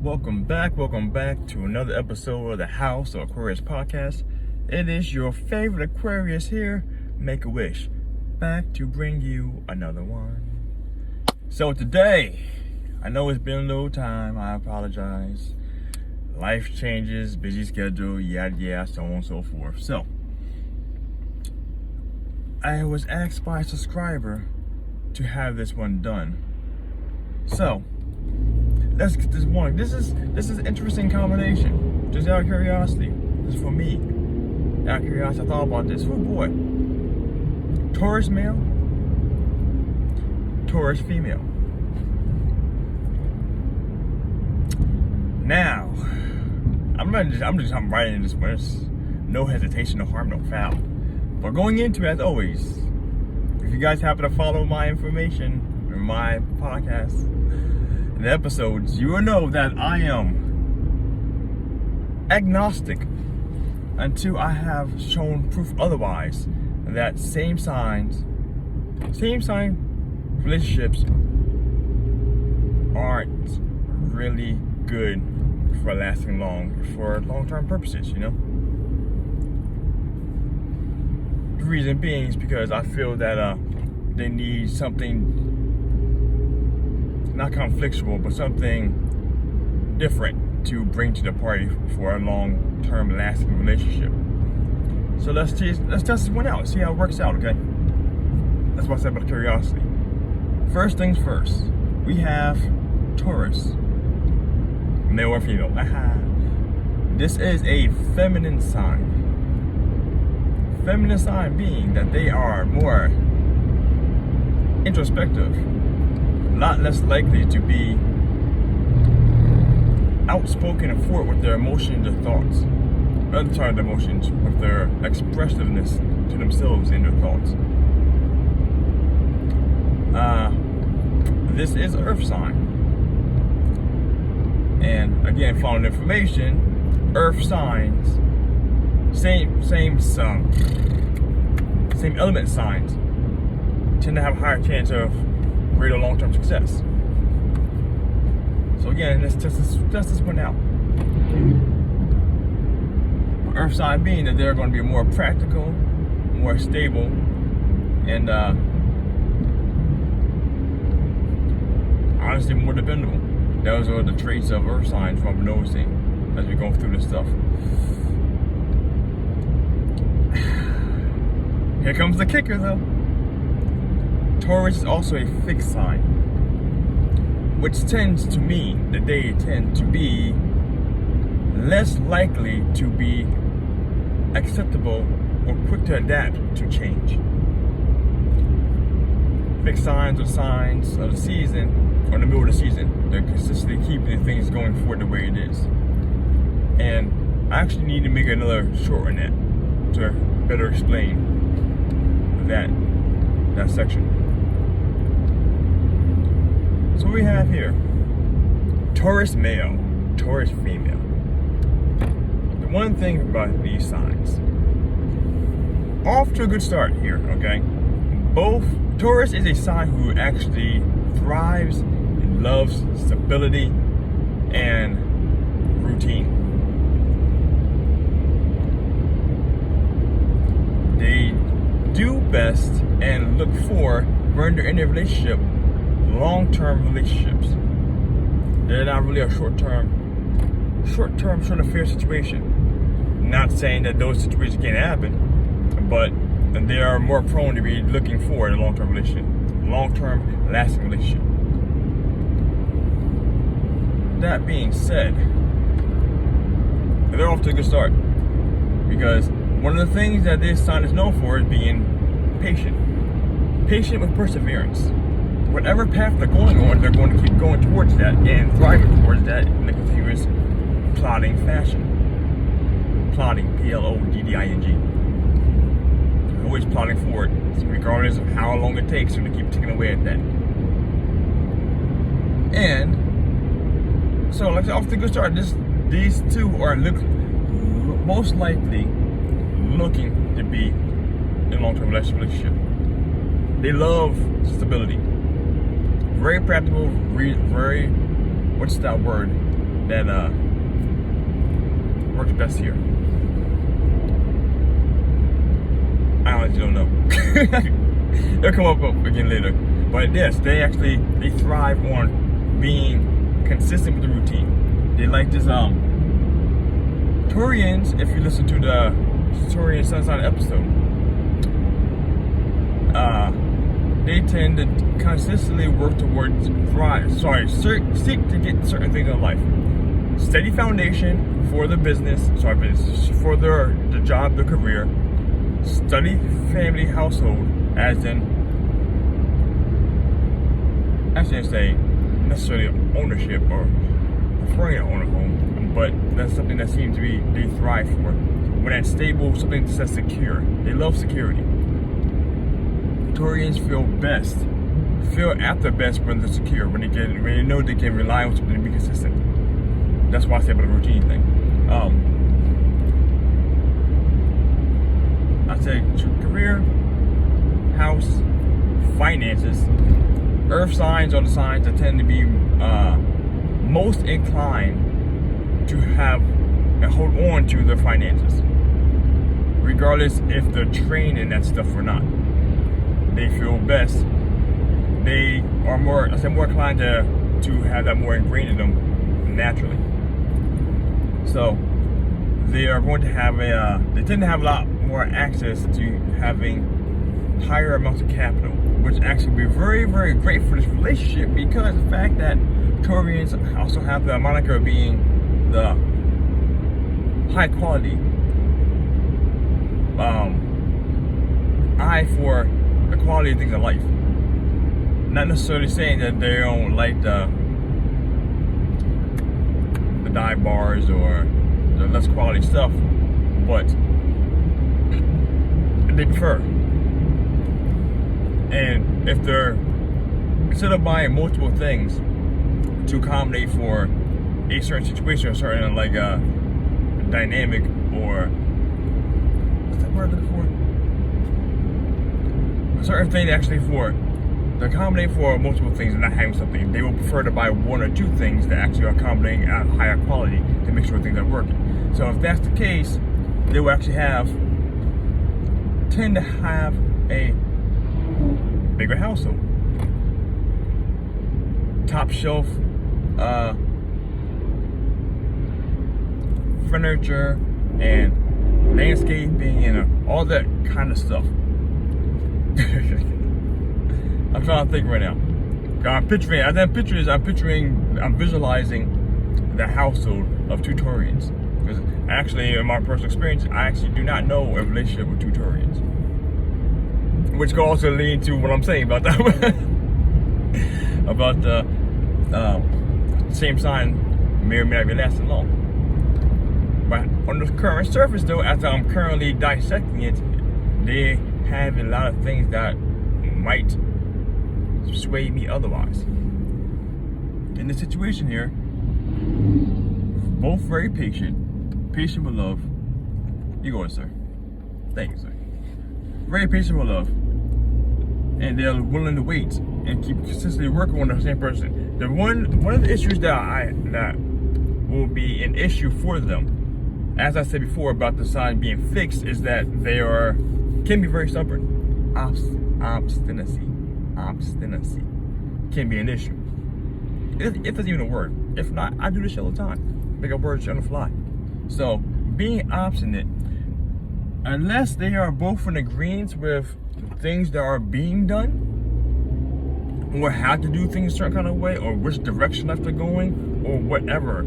Welcome back to another episode of the Houseofaquarius podcast. It is your favorite Aquarius here, Make a Wish, back to bring you another one. So today, I know it's been a little time, I apologize. Life changes, busy schedule, yada, so on and so forth. So, I was asked by a subscriber to have this one done. So, let's get this one. This is an interesting combination. Just out of curiosity. This is for me. Out of curiosity, I thought about this. Oh boy. Taurus male, Taurus female. Now, I'm right into this one. There's no hesitation, no harm, no foul. But going into it, as always, if you guys happen to follow my information or my podcast, the episodes, you will know that I am agnostic until I have shown proof otherwise that same sign relationships aren't really good for lasting for long-term purposes, you know? The reason being is because I feel that they need something not conflictual, but something different to bring to the party for a long-term lasting relationship. So let's test this one out, see how it works out, okay? That's what I said about curiosity. First things first, we have Taurus, male or female. This is a feminine sign. Feminine sign being that they are more introspective, a lot less likely to be outspoken and forward with their emotions or thoughts. Other side of their emotions, with their expressiveness to themselves in their thoughts. This is an earth sign. And again, following information, earth signs, same element signs tend to have a higher chance of greater long-term success. So again, let's test this one out. Earth sign being that they're going to be more practical, more stable, and honestly more dependable. Those are the traits of earth signs from noticing as we go through this stuff. Here comes the kicker though. Taurus is also a fixed sign, which tends to mean that they tend to be less likely to be acceptable or quick to adapt to change. Fixed signs are signs of the season, or in the middle of the season. They're consistently keeping things going forward the way it is. And I actually need to make another short on that to better explain that section. So we have here Taurus male, Taurus female. The one thing about these signs, off to a good start here, okay? Both Taurus is a sign who actually thrives and loves stability and routine. They do best and look for when they're in a relationship, long-term relationships. They're not really a short-term affair situation. Not saying that those situations can't happen, but they are more prone to be looking for a long-term relationship, long-term lasting relationship. That being said, they're off to a good start because one of the things that this sign is known for is being patient with perseverance. Whatever path they're going on, they're going to keep going towards that and thriving towards that in a continuous plodding fashion. Plodding, P-L-O-D-D-I-N-G. Always plodding forward, regardless of how long it takes them to keep ticking away at that. And so, like off to a good start, these two are most likely looking to be in a long-term relationship. They love stability. Very practical, very, what's that word? that works best here. I honestly don't know. They'll come up again later. But yes, they thrive on being consistent with the routine. They like this. Taurians, if you listen to the Taurian Sun Sign episode, they tend to consistently work towards seek to get certain things in life. Steady foundation for the business, for the job, the career. Steady family household, as in, I shouldn't say necessarily ownership or preferring to own a home, but that's something that seems to be they thrive for. When that's stable, something that's secure. They love security. Taurians feel at their best when they're secure, when they know they can rely on something to be consistent. That's why I say about the routine thing. I say career, house, finances. Earth signs are the signs that tend to be most inclined to have and hold on to their finances, regardless if they're trained in that stuff or not. They feel best. They are more inclined to have that more ingrained in them naturally. So they are going to have they tend to have a lot more access to having higher amounts of capital, which actually be very, very great for this relationship, because the fact that Taurians also have the moniker of being the high quality eye for the quality of things in life. Not necessarily saying that they don't like the dive bars or the less quality stuff, but they prefer. And if they're, instead of buying multiple things to accommodate for a certain situation or certain like a dynamic, or what's that word I'm looking for? A certain thing actually for to accommodate for multiple things and not having something, they will prefer to buy one or two things that actually are accommodating at higher quality to make sure things are working. So if that's the case, they will actually tend to have a bigger household. Top shelf furniture and landscaping and all that kind of stuff. I'm trying to think right now. I'm visualizing the household of two Taurians. Because actually, in my personal experience, I actually do not know a relationship with two Taurians. Which could also lead to what I'm saying about that. About the same sign may or may not be lasting long. But on the current surface, though, as I'm currently dissecting it, they have a lot of things that might sway me otherwise. In this situation here, both very patient with love. You go ahead, sir. Thank you, sir. Very patient with love, and they're willing to wait and keep consistently working on the same person. The one of the issues that will be an issue for them, as I said before about the sign being fixed, is that they can be very stubborn. Obstinacy can be an issue. If that's even a word. If not, I do this shit all the time. Make a word on the fly. So being obstinate, unless they are both in agreement with things that are being done, or how to do things a certain kind of way, or which direction they're going, or whatever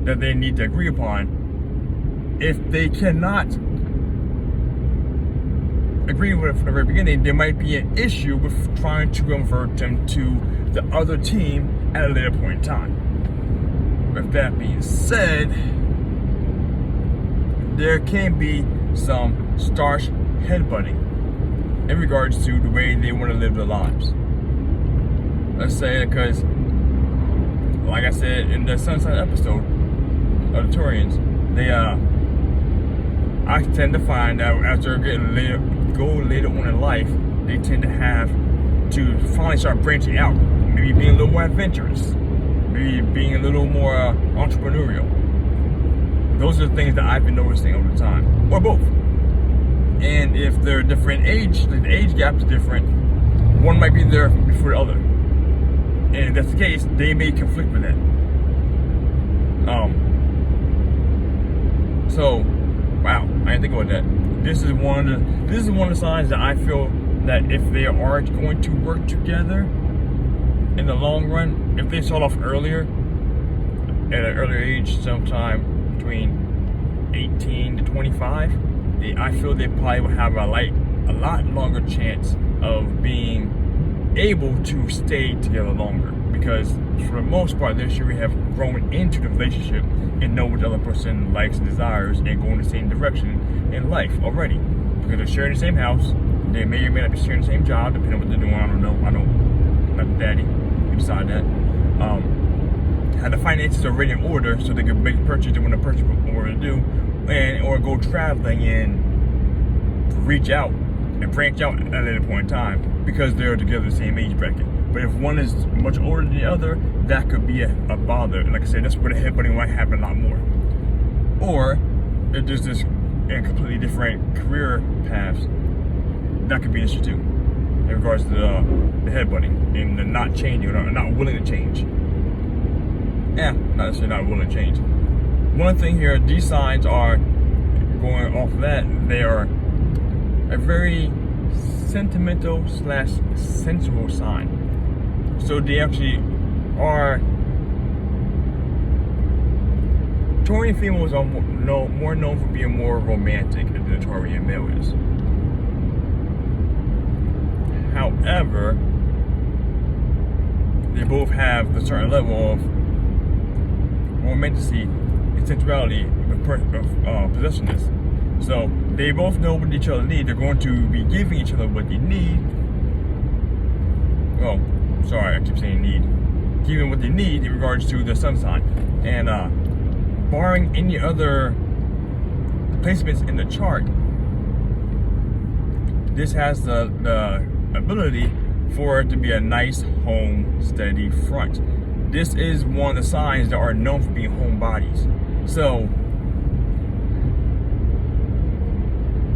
that they need to agree upon, if they cannot agree with it from the very beginning, there might be an issue with trying to convert them to the other team at a later point in time. With that being said, there can be some starch headbutting in regards to the way they want to live their lives. Let's say, because, like I said in the Sunset episode of the Taurians, I tend to find that as they're getting later on in life, they tend to have to finally start branching out, maybe being a little more adventurous, maybe being a little more entrepreneurial. Those are the things that I've been noticing over time, or both. And if they're different age, the age gap is different, one might be there before the other. And if that's the case, they may conflict with that. So, wow, I didn't think about that. This is one of the signs that I feel that if they are going to work together in the long run, if they start off earlier, at an earlier age, sometime between 18 to 25, I feel they probably will have a lot longer chance of being able to stay together longer, because for the most part they should have grown into the relationship and know what the other person likes and desires and go in the same direction in life already, because they're sharing the same house. They may or may not be sharing the same job, depending on what they're doing. I don't know. Not the daddy. You decide that. Have the finances already in order so they can make a purchase they want to purchase what to do, or go traveling and reach out and branch out at a later point in time, because they're together the same age bracket. But if one is much older than the other, that could be a bother. And like I said, that's where the headbutting might happen a lot more. Or if there's this completely different career paths, that could be an issue too, in regards to the headbutting and the not changing or not willing to change. Not necessarily not willing to change. One thing here, these signs are, going off of that, they are a very sentimental / sensual sign. So they actually are. Taurian females are more known for being more romantic than the Taurian male is. However, they both have a certain level of romanticity and sensuality of possessiveness. So they both know what each other need. They're going to be giving each other what they need. Well, sorry, I keep saying need. Giving what they need in regards to the sun sign. And barring any other placements in the chart, this has the ability for it to be a nice home, steady front. This is one of the signs that are known for being home bodies. So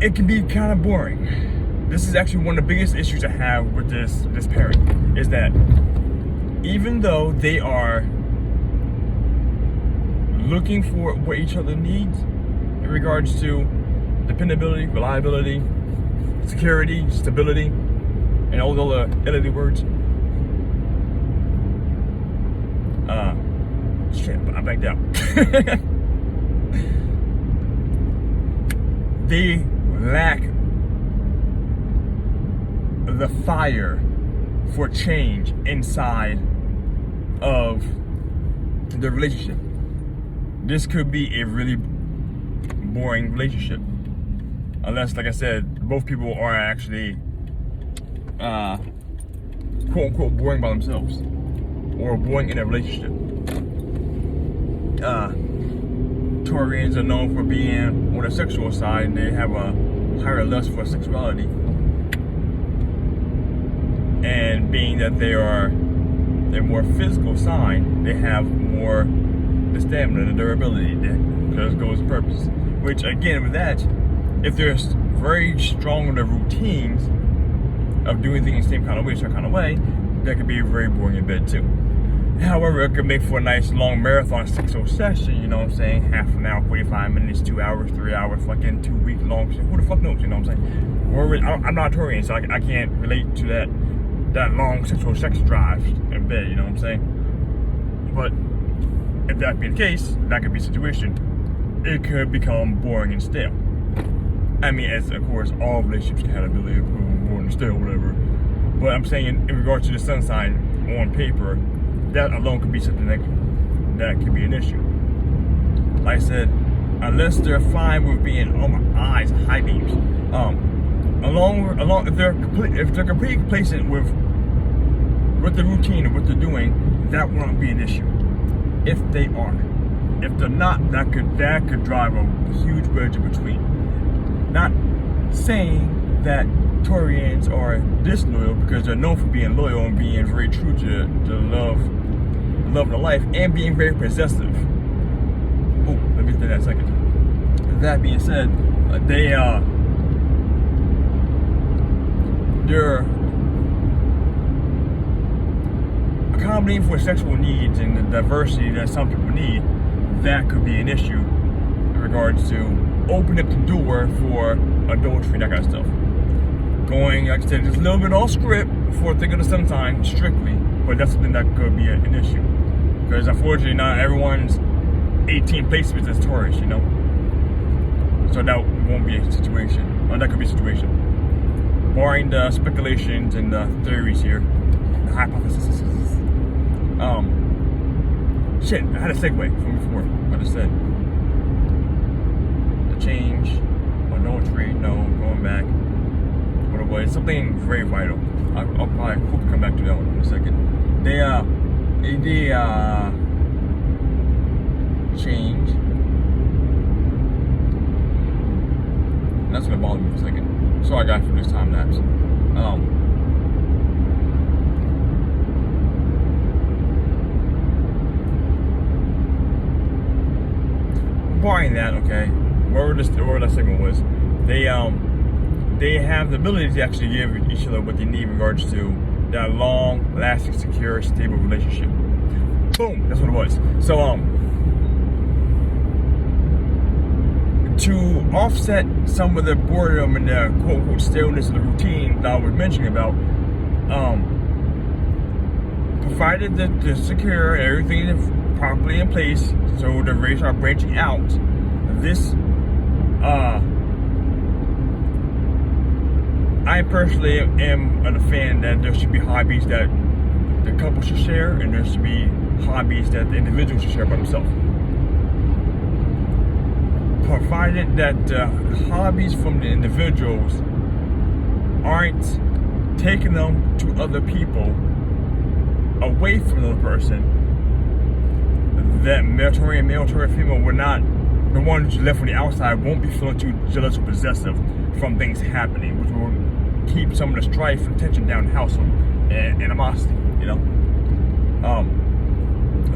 it can be kind of boring. This is actually one of the biggest issues I have with this pairing, is that even though they are looking for what each other needs in regards to dependability, reliability, security, stability, and all the other LED words. Shit, I backed out. They lack the fire for change inside of the relationship. This could be a really boring relationship, unless, like I said, both people are actually quote unquote boring by themselves, or boring in a relationship. Taurians are known for being on the sexual side, and they have a higher lust for sexuality, and being that they're more physical sign, they have more the stamina, the durability that goes with purpose. Which again, with that, if they're very strong in their routines of doing things the same kind of way, certain kind of way, that could be very boring in bed too. However, it could make for a nice long marathon sexual session, you know what I'm saying? Half an hour, 45 minutes, 2 hours, 3 hours, fucking 2 week long. Who the fuck knows, you know what I'm saying? Or I'm not a Taurian, so I can't relate to that long sexual sex drive in bed, you know what I'm saying? But if that be the case, that could be a situation. It could become boring and stale. I mean, as of course, all relationships can have the ability to become boring and stale, whatever. But I'm saying in regards to the sun sign on paper, that alone could be something that could be an issue. Like I said, unless they're fine with being, oh my eyes, high beams. If they're completely complacent with the routine of what they're doing, that won't be an issue. If they are. If they're not, that could drive a huge wedge in between. Not saying that Taurians are disloyal, because they're known for being loyal and being very true to the love love of their life, and being very possessive. Oh, let me get to that in a second. That being said, they're accommodating for sexual needs and the diversity that some people need. That could be an issue in regards to opening up the door for adultery, that kind of stuff. Going, like I said, just a little bit off script for Think of the Sunshine strictly, but that's something that could be an issue. Because unfortunately, not everyone's 18 placements is Taurus, you know? So that won't be a situation, or that could be a situation. Barring the speculations and the theories here, the hypotheses. Shit, I had a segue from before. I just said the change, adultery, no, going back. What it was, something very vital. I'll probably hope to come back to that one in a second. They change. And that's gonna bother me for a second. So I got for this time lapse. Barring that, okay, whatever that segment was, they have the ability to actually give each other what they need in regards to that long, lasting, secure, stable relationship. Boom, that's what it was. So to offset some of the boredom and the quote-unquote staleness of the routine that I was mentioning about, provided that the secure everything is properly in place, so the rays are branching out, this I personally am a fan that there should be hobbies that the couple should share, and there should be hobbies that the individual should share by themselves. Provided that the hobbies from the individuals aren't taking them to other people away from the other person, that male Taurian female were not the ones left on the outside, won't be feeling too jealous or possessive from things happening, which will keep some of the strife and tension down in the household and animosity, you know.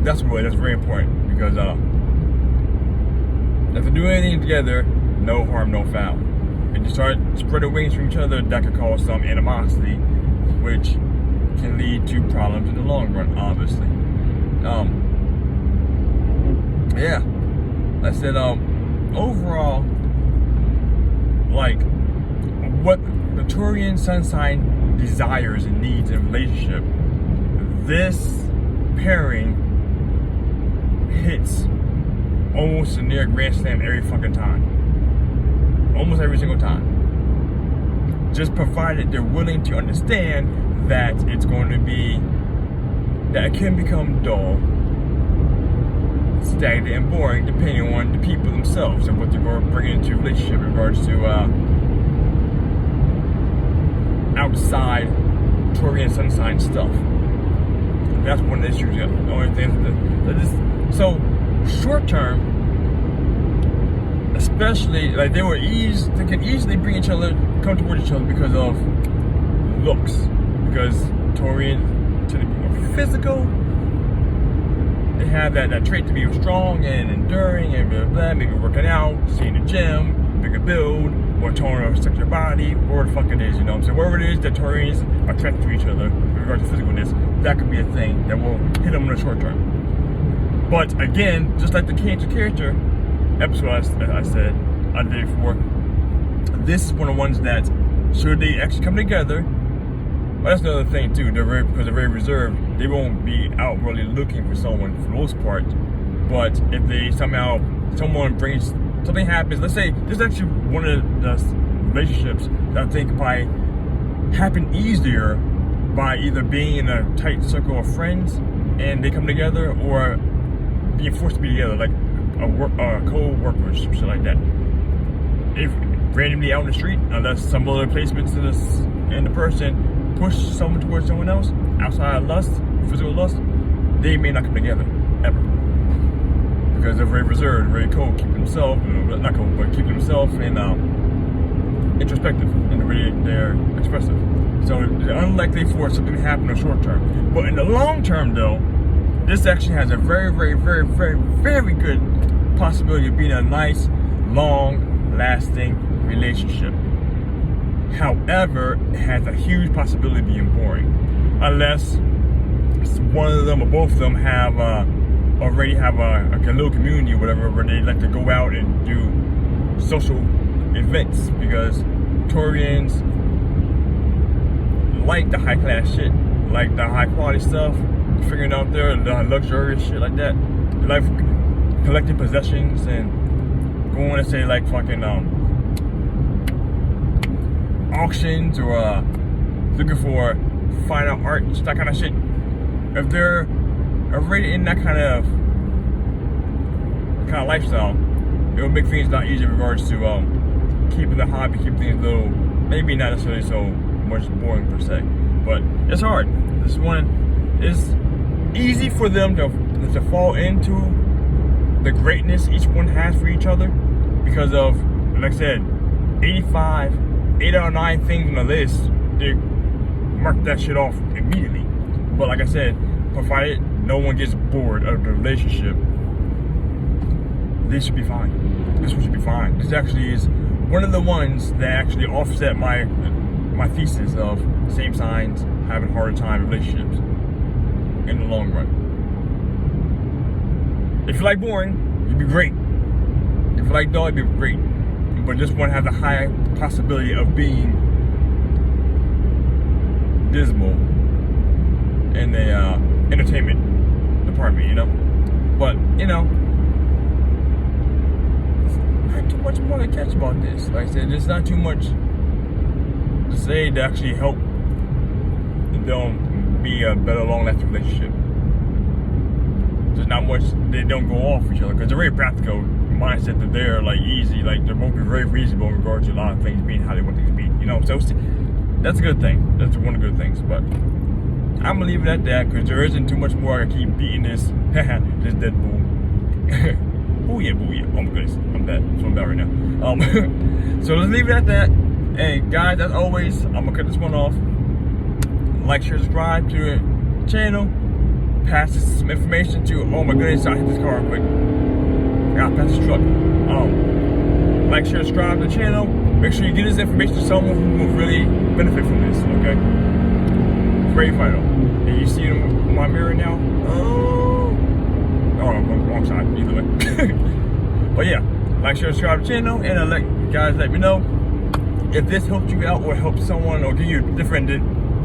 That's very important, because if they do anything together, no harm, no foul. If you start spreading wings from each other, that could cause some animosity, which can lead to problems in the long run, obviously. Yeah, I said, overall, like, what the Taurian sun sign desires and needs in a relationship, this pairing hits almost a near grand slam every fucking time. Almost every single time. Just provided they're willing to understand that it's going to be, that it can become dull, stagnant, and boring depending on the people themselves and what they're going to bring into a relationship in regards to outside Taurian sun sign stuff. That's one of the issues. The only thing so short term, especially, like, they can easily bring each other, come towards each other because of looks, because Taurians tend to be more physical. They have that trait to be strong and enduring and blah, blah, maybe working out, seeing the gym, bigger build, more tone or stick to their body, whatever the fuck it is, you know what I'm saying? Whatever it is that Taurians are attracted to each other in regards to physicalness, that could be a thing that will hit them in the short term. But again, just like the Cancer character episode I said the day before, this is one of the ones that, should they actually come together, well, that's another thing too, because they're very reserved, they won't be out really looking for someone for the most part. But if they something happens, let's say, this is actually one of the relationships that I think probably happen easier by either being in a tight circle of friends and they come together, or being forced to be together, like co-workers, shit like that. If randomly out in the street, unless some other placements in the person push someone towards someone else outside of lust, physical lust, they may not come together ever, because they're very reserved, very cold, keeping themselves, not cold, but keeping themselves and introspective, and they're expressive. So it's unlikely for something to happen in the short term. But in the long term, though, this actually has a very, very, very, very, very good possibility of being a nice, long-lasting relationship. However, it has a huge possibility of being boring, unless one of them or both of them have already have a little community or whatever, where they like to go out and do social events, because Taurians like the high class shit, like the high quality stuff, figuring out there the luxurious shit like that. They like collecting possessions and going to say like fucking auctions or looking for fine art, that kind of shit. If they're already in that kind of lifestyle, it will make things a lot easier in regards to keeping the hobby, keeping things a little, maybe not necessarily so much boring per se, but it's hard. This one is easy for them to fall into the greatness each one has for each other, because of, like I said, 8 out of 9 things on the list, they mark that shit off immediately. But like I said, provided no one gets bored of the relationship, this should be fine. This one should be fine. This actually is one of the ones that actually offset my thesis of same signs having harder time in relationships in the long run. If you like boring, you'd be great. If you like dull, it'd be great. But this one has a high possibility of being dismal in the entertainment department, you know? But, you know, not too much more to catch about this. Like I said, there's not too much to say to actually help them be a better long-lasting relationship. There's not much, they don't go off each other, because they're very practical mindset, that they're like easy, like they're both very reasonable in regards to a lot of things being how they want things to be, you know? So that's a good thing. That's one of the good things. But I'm gonna leave it at that, because there isn't too much more. I can keep beating this this Deadpool. Booyah, booyah. Oh my goodness, I'm bad. So I'm bad right now. So let's leave it at that. Hey guys, as always, I'm gonna cut this one off. Like, share, subscribe to the channel. Pass some information to, oh my goodness, I hit this car real quick. I gotta pass this truck. Like, share, subscribe to the channel. Make sure you get this information to someone who will really benefit from this, okay? Very vital. And you see it in my mirror now? Oh, wrong side, either way. But yeah, like, share, subscribe to the channel, and let me know if this helped you out or helped someone or give you a different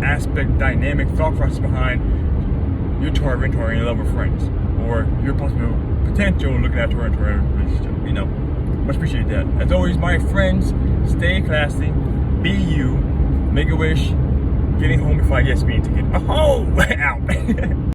aspect, dynamic, thought process behind your Taurian lover friends, or your possible potential looking at Taurian relationship. You know, much appreciate that. As always, my friends, stay classy, be you, make a wish, getting home before I get a speeding ticket. Oh, out.